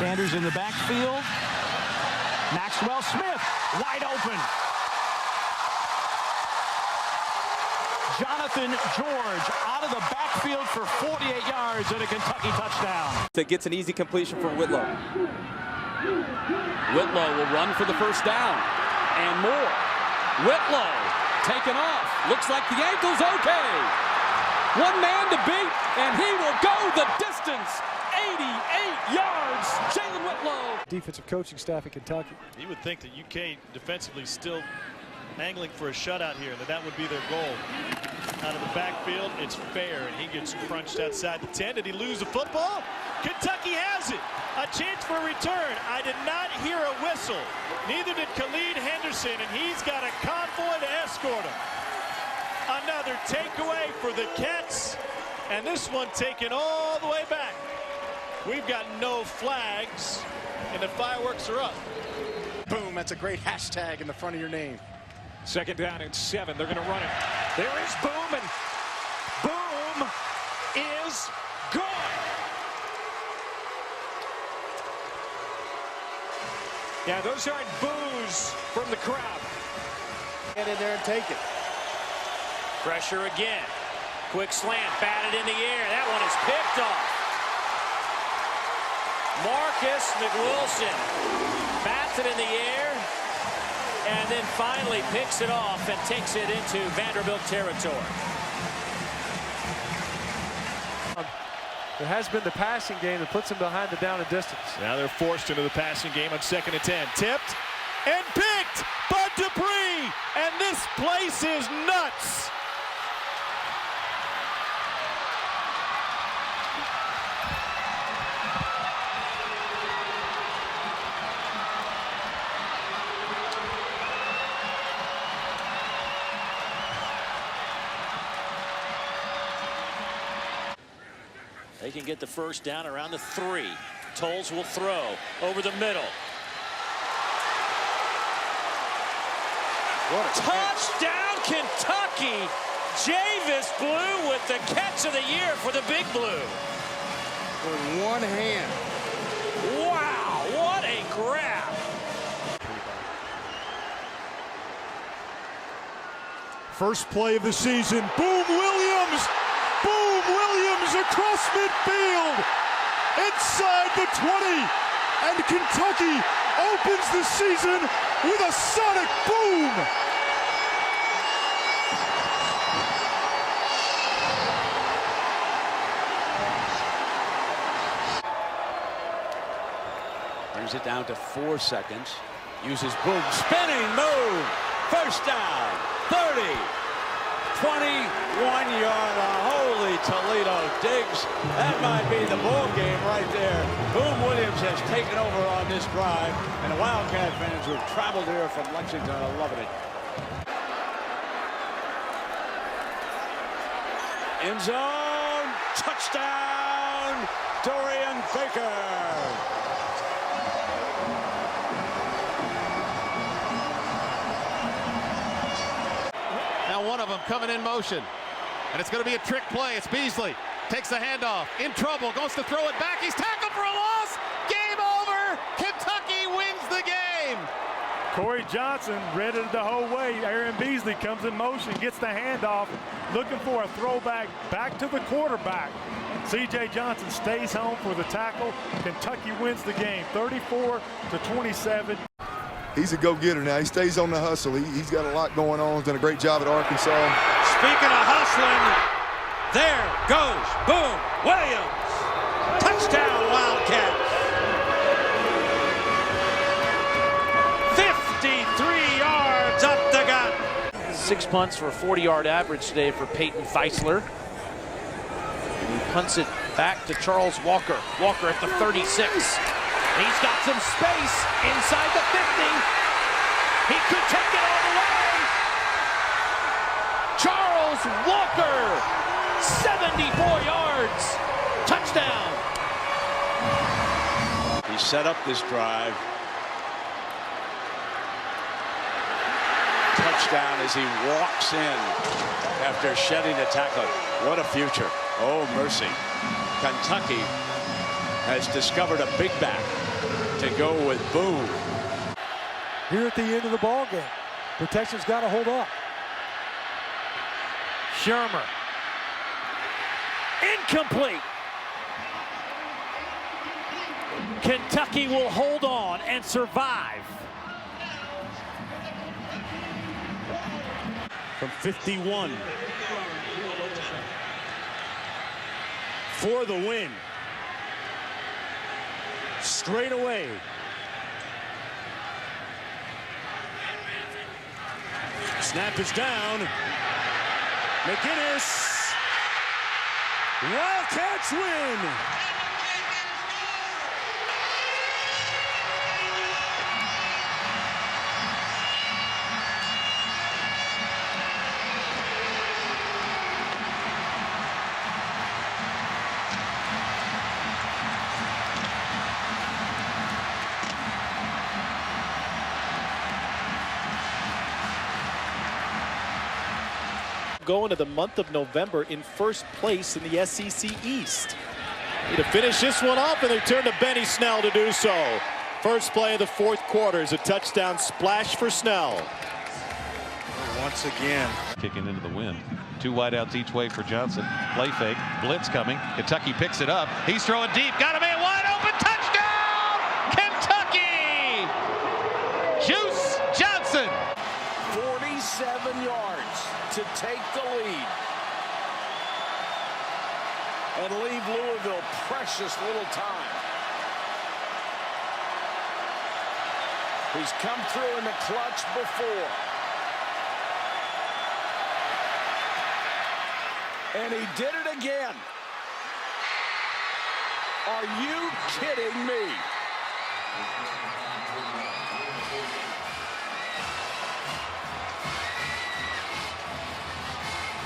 Sanders in the backfield. Maxwell Smith wide open. Jonathan George out of the backfield for 48 yards and a Kentucky touchdown. That gets an easy completion for Whitlow. Whitlow will run for the first down and more. Whitlow taken off. Looks like the ankle's okay. One man to beat, and he will go the distance. 88 yards. Jalen Whitlow. Defensive coaching staff in Kentucky. You would think that UK defensively still angling for a shutout here, that would be their goal. Out of the backfield, it's fair, and he gets crunched outside the 10. Did he lose the football? Kentucky has it. A chance for a return. I did not hear a whistle. Neither did Khalid Henderson, and he's got a convoy to escort him. Another takeaway for the Cats, and this one taken all the way back. We've got no flags, and the fireworks are up. Boom, that's a great hashtag in the front of your name. Second down and 7. They're going to run it. There is Boom, and Boom is gone. Yeah, those aren't boos from the crowd. Get in there and take it. Pressure again. Quick slant, batted in the air. That one is picked off. Marcus McWilson bats it in the air and then finally picks it off and takes it into Vanderbilt territory. There has been the passing game that puts them behind the down and distance. Now they're forced into the passing game on 2nd and 10. Tipped and picked by Dupree, and this place is nuts. They can get the first down around the 3. Tolles will throw over the middle. What a touchdown, Kentucky! Javis Blue with the catch of the year for the Big Blue. In one hand. Wow, what a grab! First play of the season. Boom Williams! Boom Williams across midfield! Inside the 20! And Kentucky opens the season with a sonic boom! Brings it down to 4 seconds. Uses Boom. Spinning move. First down. 30. 21-yard. Holy Toledo Diggs. That might be the ball game right there. Boom Williams has taken over on this drive, and the Wildcat fans who have traveled here from Lexington are loving it. End zone. Touchdown. Dorian Baker. Now one of them coming in motion, and it's going to be a trick play. It's Beasley, takes the handoff, in trouble, goes to throw it back. He's tackled for a loss. Game over. Kentucky wins the game. Corey Johnson read it the whole way. Aaron Beasley comes in motion, gets the handoff, looking for a throwback back to the quarterback. C.J. Johnson stays home for the tackle. Kentucky wins the game, 34-27. He's a go-getter now. He stays on the hustle. He's got a lot going on. He's done a great job at Arkansas. Speaking of hustling, there goes Boom Williams. Touchdown Wildcats. 53 yards up the gut. 6 punts for a 40-yard average today for Peyton Feisler. He punts it back to Charles Walker. Walker at the 36. He's got some space inside the 50. He could take it all the way. Charles Walker, 74 yards. Touchdown. He set up this drive. Touchdown as he walks in after shedding a tackle. What a future. Oh, mercy. Kentucky has discovered a big back. to go with Boom. Here at the end of the ball game, protection's got to hold up. Shermer. Incomplete. Kentucky will hold on and survive. From 51. For the win. Straight away. Snap is down. McGinnis. Wildcats win. Go into the month of November in first place in the SEC East. To finish this one off, and they turn to Benny Snell to do so. First play of the fourth quarter is a touchdown splash for Snell. Once again. Kicking into the wind. Two wideouts each way for Johnson. Play fake. Blitz coming. Kentucky picks it up. He's throwing deep. Got a man wide open. Touchdown! Kentucky! Juice Johnson. 47 yards to take the lead and leave Louisville precious little time. He's come through in the clutch before. And he did it again. Are you kidding me?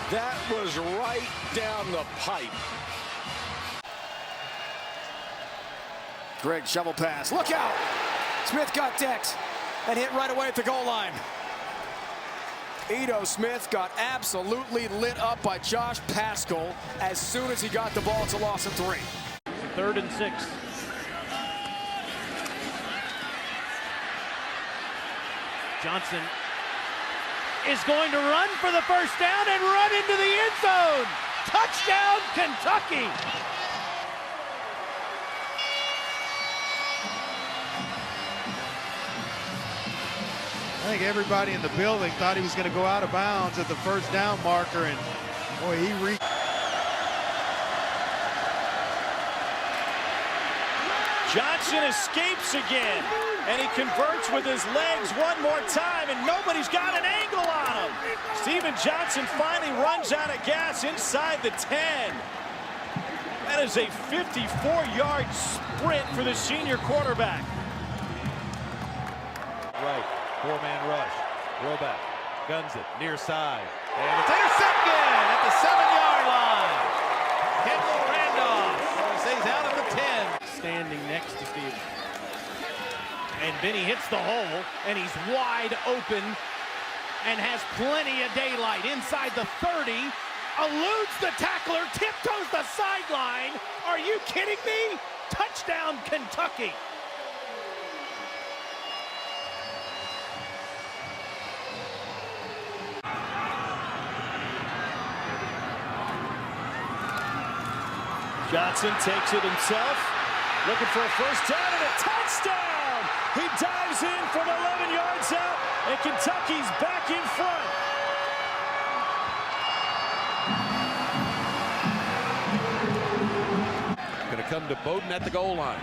That was right down the pipe. Greg shovel pass. Look out! Smith got decked and hit right away at the goal line. Ito Smith got absolutely lit up by Josh Paschal as soon as he got the ball. It's a loss of 3. 3rd and 6. Johnson is going to run for the first down and run into the end zone. Touchdown, Kentucky. I think everybody in the building thought he was going to go out of bounds at the first down marker, and boy, he reached. Johnson escapes again, and he converts with his legs one more time, and nobody's got an angle on him. Steven Johnson finally runs out of gas inside the 10. That is a 54-yard sprint for the senior quarterback. Right. 4-man rush. Roback guns it near side. And it's intercepted at the 7-yard line. Kendall Randolph stays out at the 10. Standing next to Steven. And Benny hits the hole, and he's wide open and has plenty of daylight inside the 30. Eludes the tackler, tiptoes the sideline. Are you kidding me? Touchdown, Kentucky. Johnson takes it himself, looking for a first down and a touchdown. He dives in from 11 yards out, and Kentucky's back in front. Going to come to Bowden at the goal line.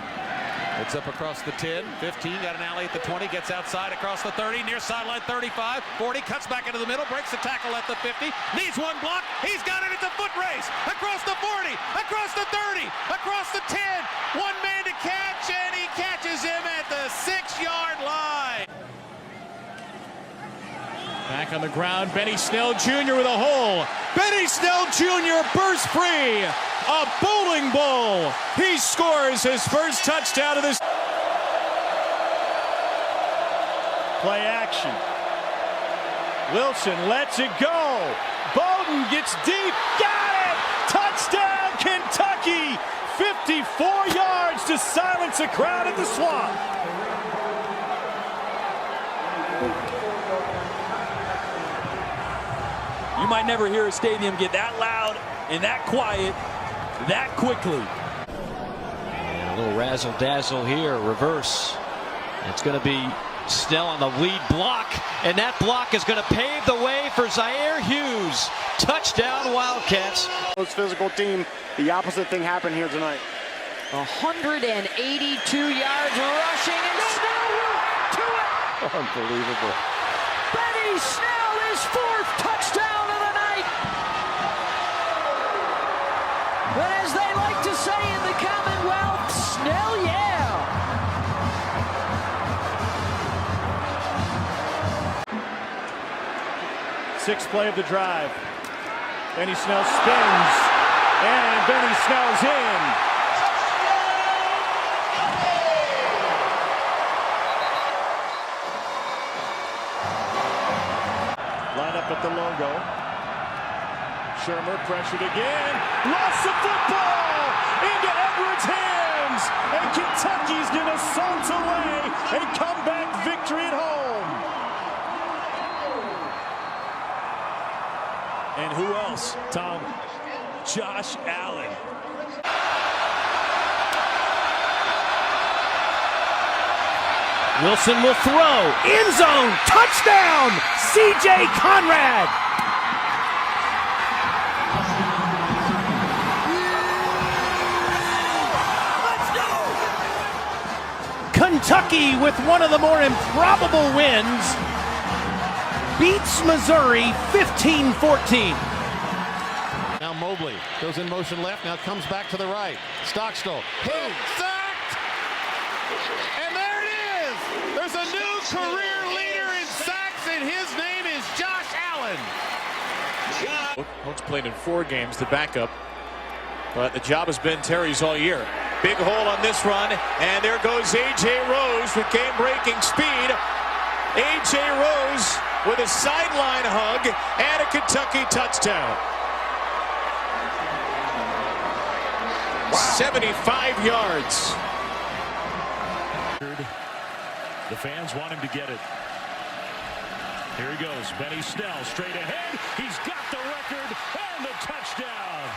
It's up across the 10, 15, got an alley at the 20, gets outside across the 30, near sideline 35, 40, cuts back into the middle, breaks the tackle at the 50, needs one block, he's got it, it's a foot race, across the 40, across the 30, across the 10, one man to catch, and he catches him at the 6-yard line. Back on the ground, Benny Snell Jr. with a hole. Benny Snell Jr. bursts free. A bowling ball. He scores his first touchdown of this. Play action. Wilson lets it go. Bowden gets deep. Got it! Touchdown, Kentucky! 54 yards enough to silence a crowd at the Swamp. You might never hear a stadium get that loud and that quiet that quickly. And a little razzle-dazzle here, reverse. It's going to be Snell on the lead block, and that block is going to pave the way for Zaire Hughes. Touchdown, Wildcats. Most physical team, the opposite thing happened here tonight. 182 yards rushing, and Snell to it. Unbelievable. Benny Snell, his 4th touchdown of the night. But as they like to say in the Commonwealth, Snell, yeah. 6th play of the drive. Benny Snell spins, and Benny Snell's in. Line up at the logo. Shermer pressured again. Lost the football into Edwards' hands. And Kentucky's going to salt away a comeback victory at home. And who else, Tom? Josh Allen. Wilson will throw. End zone. Touchdown. C.J. Conrad. Kentucky, with one of the more improbable wins, beats Missouri 15-14. Now Mobley goes in motion left, now comes back to the right. Stockstill, boom, sacked! And there it is! There's a new career leader in sacks, and his name is Josh Allen. Coach played in 4 games, the backup. But the job has been Terry's all year. Big hole on this run, and there goes A.J. Rose with game-breaking speed. A.J. Rose with a sideline hug and a Kentucky touchdown. Wow. 75 yards. The fans want him to get it. Here he goes. Benny Snell straight ahead. He's got the record and the touchdown.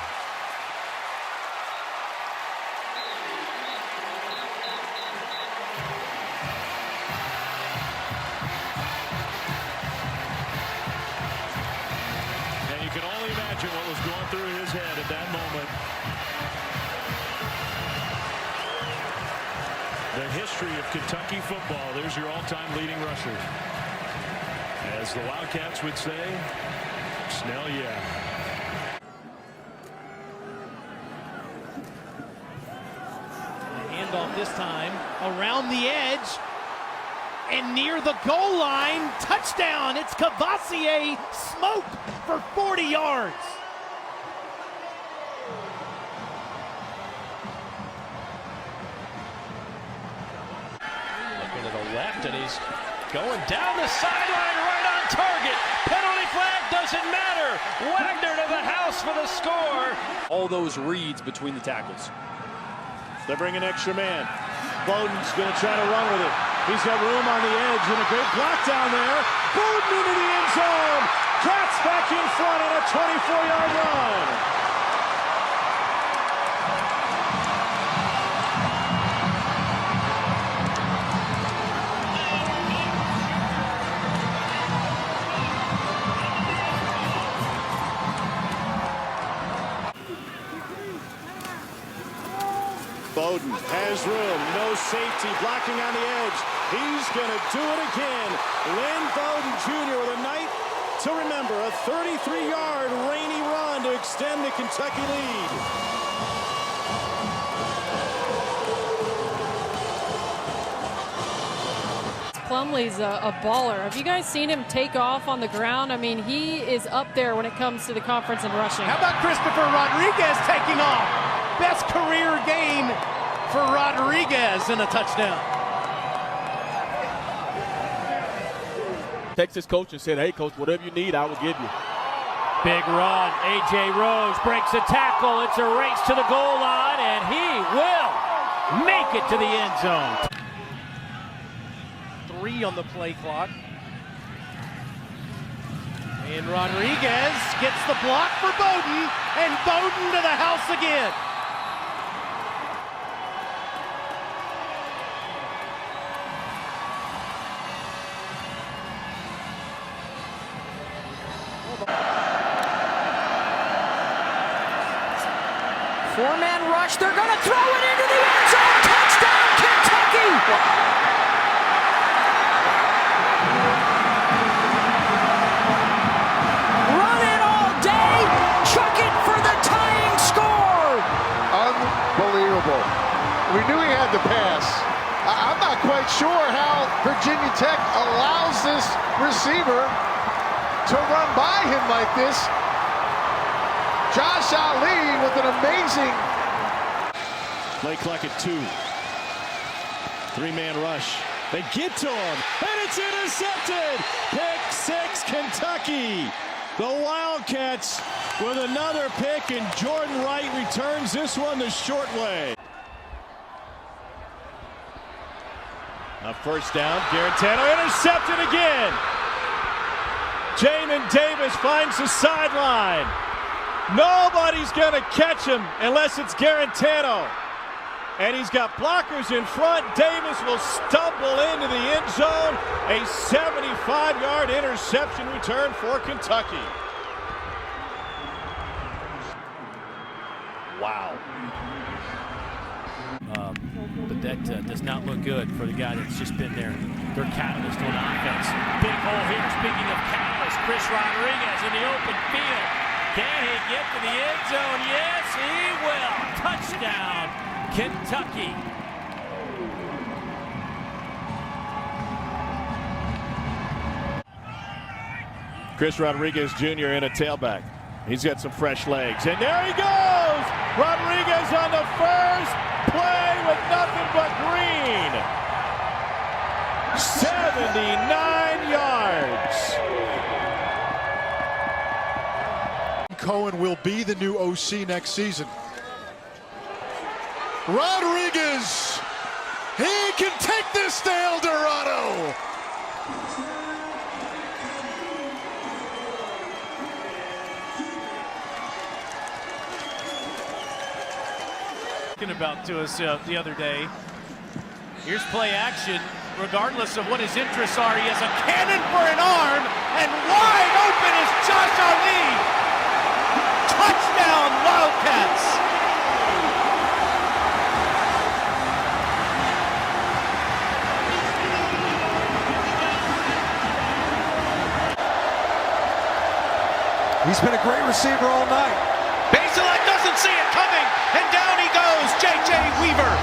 And you can only imagine what was going through his head at that moment. The history of Kentucky football. There's your all-time leading rusher. As the Wildcats would say, Snell, yeah. Handoff this time around the edge and near the goal line. Touchdown. It's Cavassier smoked for 40 yards. Looking to the left, and he's going down the sideline, right on target. Penalty flag doesn't matter. Wagner to the house for the score. All those reads between the tackles. They bring an extra man. Bowden's going to try to run with it. He's got room on the edge and a great block down there. Bowden into the end zone. Cats back in front on a 24-yard run. Bowden has room, no safety, blocking on the edge. He's going to do it again. Lynn Bowden Jr. with a night to remember, a 33-yard rainy run to extend the Kentucky lead. Plumlee's a baller. Have you guys seen him take off on the ground? I mean, he is up there when it comes to the conference in rushing. How about Christopher Rodriguez taking off? Best career game for Rodriguez in a touchdown. Texas coach and said, hey, coach, whatever you need, I will give you. Big run. A.J. Rose breaks a tackle. It's a race to the goal line, and he will make it to the end zone. 3 on the play clock. And Rodriguez gets the block for Bowden, and Bowden to the house again. Four-man rush. They're going to throw it into the end zone. Touchdown, Kentucky! Run it all day. Chuck it for the tying score. Unbelievable. We knew he had to pass. I'm not quite sure how Virginia Tech allows this receiver to run by him like this. Josh Ali with an amazing play clock at 2. 3-man rush. They get to him, and it's intercepted. Pick 6, Kentucky. The Wildcats with another pick, and Jordan Wright returns this one the short way. A first down. Garantano intercepted again. Jamin Davis finds the sideline. Nobody's going to catch him unless it's Garantano. And he's got blockers in front. Davis will stumble into the end zone. A 75-yard interception return for Kentucky. Wow. But that does not look good for the guy that's just been there. Their catalyst on offense. Big hole here. Speaking of catalyst, Chris Rodriguez in the open field. Can he get to the end zone? Yes, he will. Touchdown, Kentucky. Chris Rodriguez Jr. in a tailback. He's got some fresh legs. And there he goes! Rodriguez on the first play with nothing but green. 79 yards. Cohen will be the new OC next season. Rodriguez, he can take this to El Dorado. Talking about to us the other day. Here's play action. Regardless of what his interests are, he has a cannon for an arm, and wide open is Josh Ali. Touchdown, Wildcats! He's been a great receiver all night. Baseline doesn't see it coming, and down he goes, J.J. Weaver.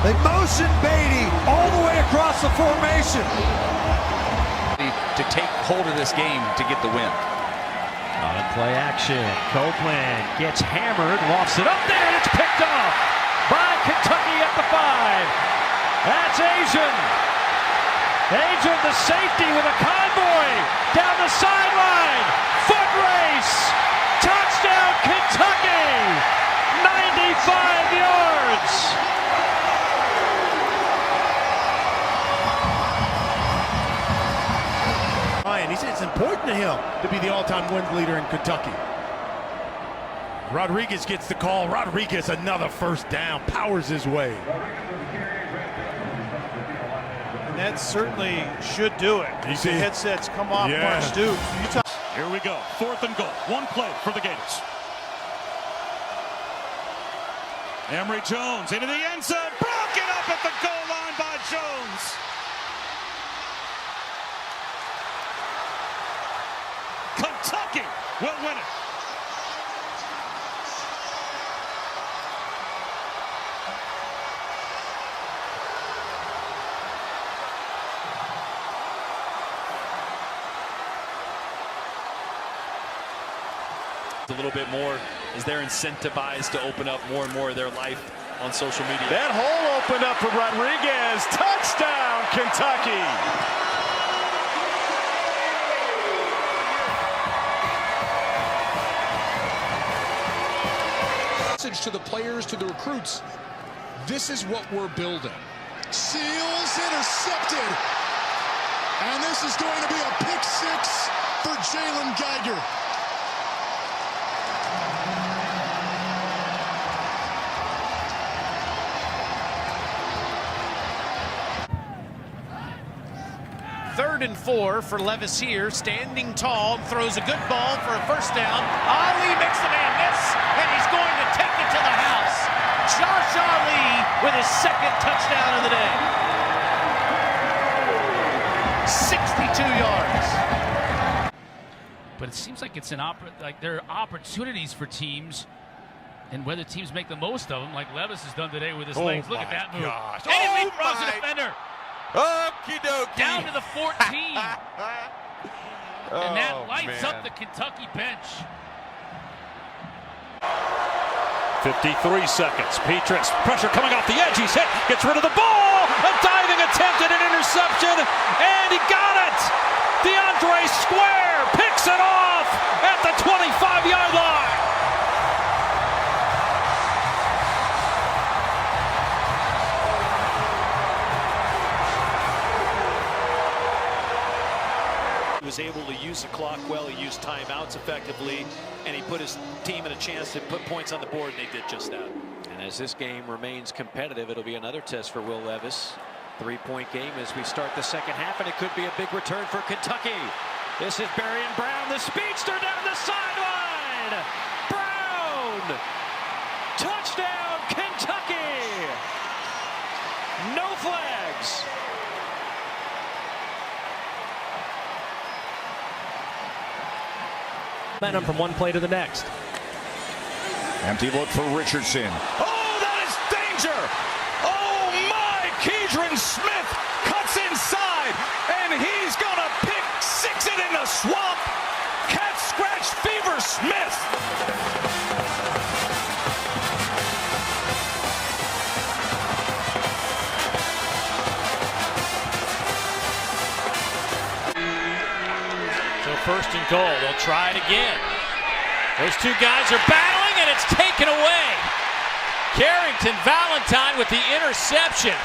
They motion Beatty all the way across the formation. To take hold of this game to get the win. On play action, Copeland gets hammered, lofts it up there, and it's picked off by Kentucky at the 5. That's Asian. Asian, the safety with a convoy down the sideline. Foot race. Touchdown, Kentucky. 95 yards. He said it's important to him to be the all-time wins leader in Kentucky. Rodriguez gets the call. Rodriguez, another first down, powers his way. And that certainly should do it. You see headsets come off Mark Stoops. Here we go. 4th and goal. One play for the Gators. Emory Jones into the end zone. Broken up at the goal line by Jones. Kentucky will win it. A little bit more as they're incentivized to open up more and more of their life on social media. That hole opened up for Rodriguez. Touchdown, Kentucky. message to the players, to the recruits. This is what we're building. Seals intercepted. And this is going to be a pick six for Jalen Geiger. Third and 4 for Levis here, standing tall, throws a good ball for a first down. Ali makes the man miss, and he's going to take it to the house. Josh Ali with his second touchdown of the day. 62 yards. But it seems like it's there are opportunities for teams, and whether teams make the most of them, like Levis has done today with his legs. Look at that move. Gosh. And he leapfrogs the defender. Okie dokie. Down to the 14. And that lights up the Kentucky bench. 53 seconds. Petrus, pressure coming off the edge. He's hit, gets rid of the ball. A diving attempt at an interception, and he got it. DeAndre Square picks it off at the 25-yard line. He was able to use the clock well. He used timeouts effectively, and he put his team in a chance to put points on the board, and they did just that. And as this game remains competitive, it'll be another test for Will Levis. 3-point game as we start the second half, and it could be a big return for Kentucky. This is Berrien Brown, the speedster down the sideline. Brown! Touchdown, Kentucky! No flags. Momentum from one play to the next. Empty look for Richardson. Oh, that is danger! Oh my! Keydron Smith cuts inside, and he's gonna pick six it in the swamp. Cat scratch fever Smith. So first and goal, they'll try it again. Those two guys are battling, and it's taken away. Carrington Valentine with the interception.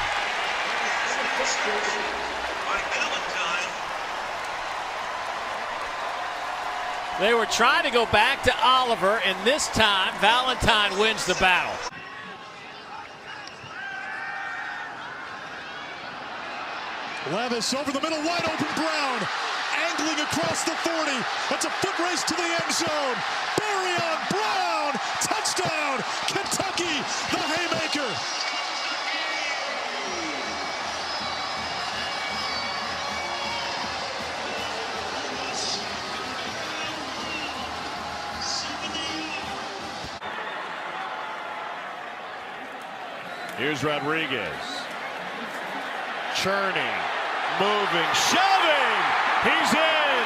They were trying to go back to Oliver, and this time Valentine wins the battle. Levis over the middle, wide open Brown. Angling across the 40. It's a foot race to the end zone. Berrien Brown, touchdown, Kentucky, the haymaker. Here's Rodriguez. Churning, moving, shoving. He's in.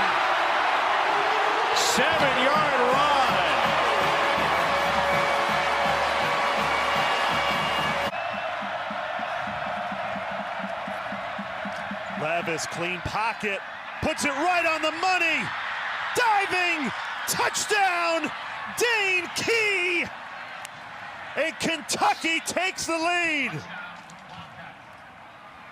7-yard run. Levis, clean pocket, puts it right on the money. Diving, touchdown, Dane Key. And Kentucky takes the lead.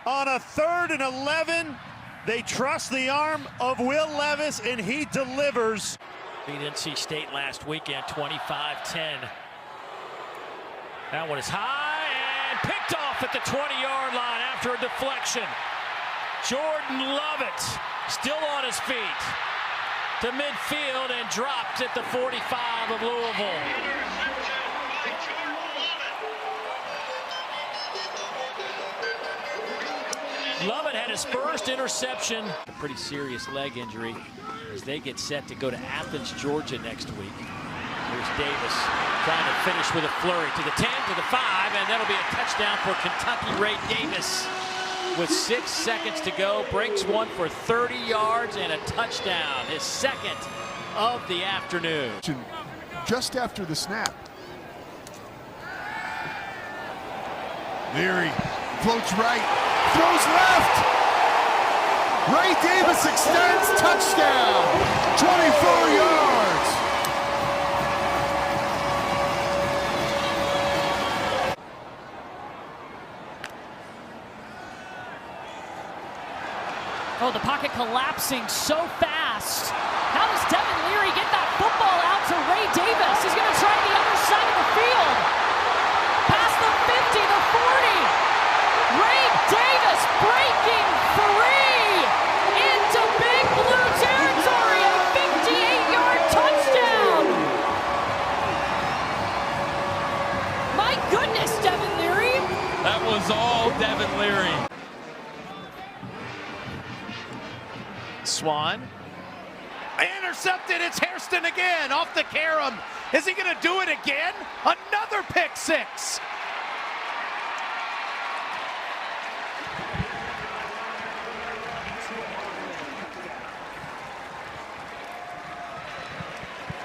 On a 3rd and 11, they trust the arm of Will Levis, and he delivers. Beat NC State last weekend, 25-10. That one is high and picked off at the 20-yard line after a deflection. Jordan Lovett still on his feet to midfield and dropped at the 45 of Louisville. Lovett had his first interception. A pretty serious leg injury as they get set to go to Athens, Georgia next week. Here's Davis trying to finish with a flurry to the 10, to the 5, and that'll be a touchdown for Kentucky. Ray Davis with 6 seconds to go breaks one for 30 yards and a touchdown, his second of the afternoon. Just after the snap. Leary floats right, throws left. Ray Davis extends, touchdown, 24 yards. the pocket collapsing so fast. How does Devin Leary get that football out to Ray Davis? He's going to try the other side of the field. Past the 50, the 40. Ray Davis breaking free into Big Blue territory. A 58-yard touchdown. My goodness, Devin Leary. That was all Devin Leary. Swan. Intercepted. It's Hairston again off the carom. Is he going to do it again? Another pick six.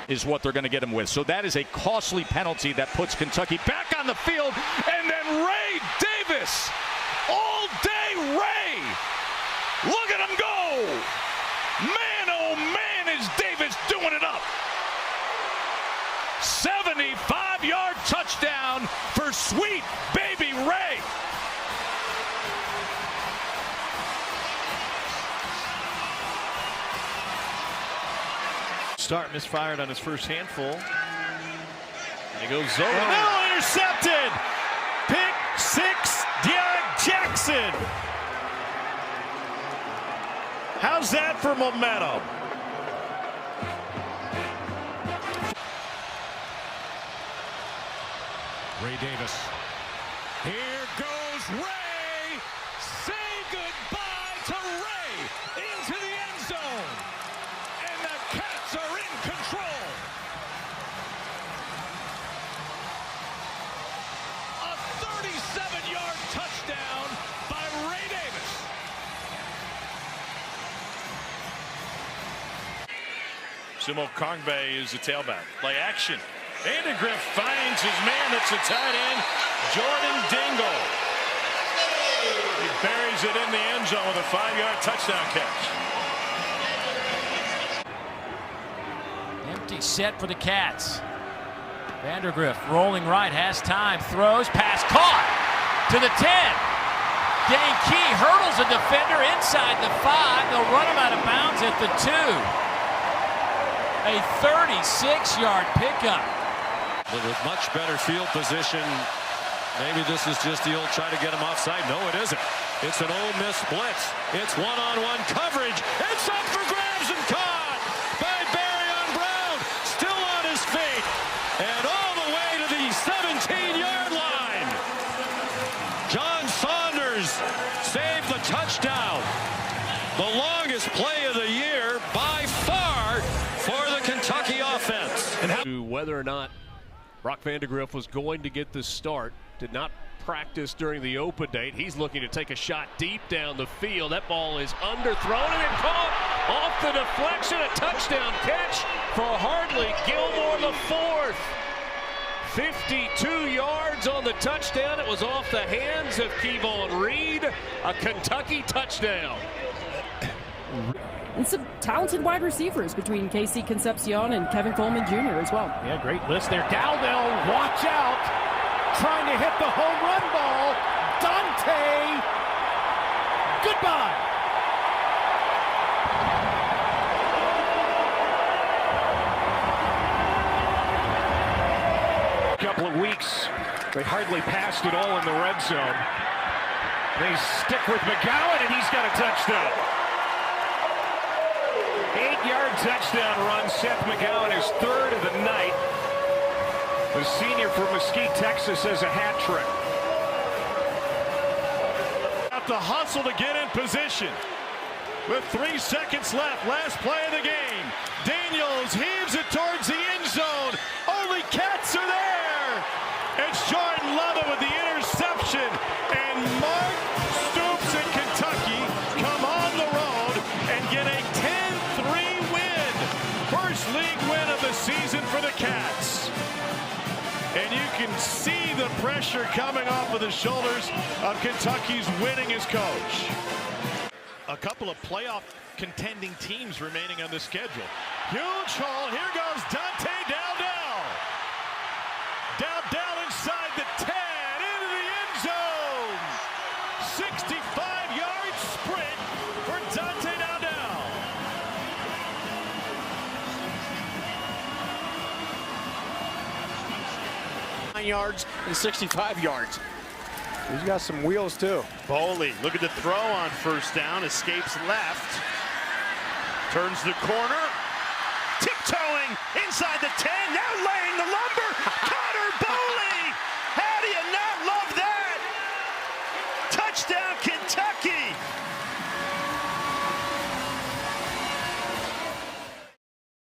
Is what they're going to get him with. So that is a costly penalty that puts Kentucky back on the field. And then Ray Davis. All day Ray. Look at him go. Man, oh man, is Davis doing it up. 75-yard touchdown for sweet baby Ray. Start misfired on his first handful. And he goes over the middle, intercepted. Pick six, Deion Jackson. How's that for momentum? Ray Davis. Here goes Ray. Say goodbye to Ray into the end zone. And the Cats are in control. A 37-yard touchdown by Ray Davis. Sumo Kongbe is the tailback. Play action. Vandergriff finds his man. That's a tight end, Jordan Dingle. He buries it in the end zone with a 5-yard touchdown catch. Empty set for the Cats. Vandergriff rolling right, has time, throws, pass caught to the 10. Dane Key hurdles a defender inside the 5. They'll run him out of bounds at the 2. A 36-yard pickup. But with much better field position, maybe this is just the old try to get him offside. No, it isn't. It's an Ole Miss blitz. It's one-on-one coverage. It's up for grabs and caught by Barry Brown. Still on his feet. And all the way to the 17-yard line. John Saunders saved the touchdown. The longest play of the year by far for the Kentucky offense. And whether or not Brock Vandegrift was going to get the start, did not practice during the open date. He's looking to take a shot deep down the field. That ball is underthrown and caught off the deflection. A touchdown catch for Hardley Gilmore, the 4th. 52 yards on the touchdown. It was off the hands of Kevon Reed. A Kentucky touchdown. And some talented wide receivers between Casey Concepcion and Kevin Coleman Jr. as well. Yeah, great list there. Dowdell, watch out. Trying to hit the home run ball. Dante, goodbye. Couple of weeks, they hardly passed it all in the red zone. They stick with McGowan, and he's got a touchdown. 8-yard touchdown run. Seth McGowan, his 3rd of the night. The senior from Mesquite, Texas, has a hat trick. Got the hustle to get in position. With 3 seconds left, last play of the game. Daniels heaves it towards the end zone. Only Cats are there. It's Jordan Lovett with the interception. And Mark Stoops in Kentucky come on the road and get a 10-3 win. First league win of the season for the Cats. And you can see the pressure coming off of the shoulders of Kentucky's winningest coach. A couple of playoff contending teams remaining on the schedule. Huge hole. Here goes Dante Dowdell. Dowdell inside the 10, into the end zone. 65-yard sprint for Dante Dowdell. yards and 65 yards. He's got some wheels, too. Boley, look at the throw on first down. Escapes left. Turns the corner. Tiptoeing inside the 10. Now laying the lumber. Connor Boley.